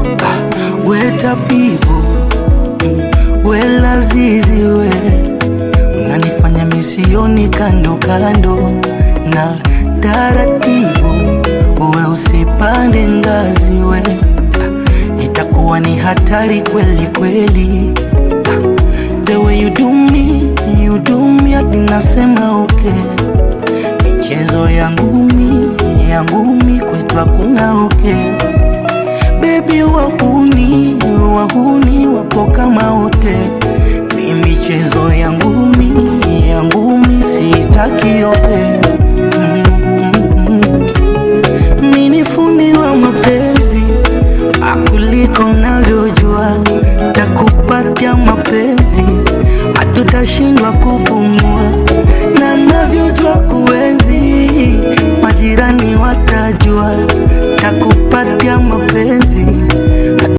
We tabibu, we lazizi we, unanifanya misioni kando kando na taratibu. We usipande ngazi we, itakuwa ni hatari kweli kweli. The way you do me hadi nasema okay. Michezo yangu mi kwetu hakuna okay. Baby wahuni wapo kama wote. Ni michezo yangu mi sitaki okay. Mini fundi wa mapenzi, akuliko navyojua. Takupatia mapenzi, hatutashindwa kupumua. Na navyojua kuwe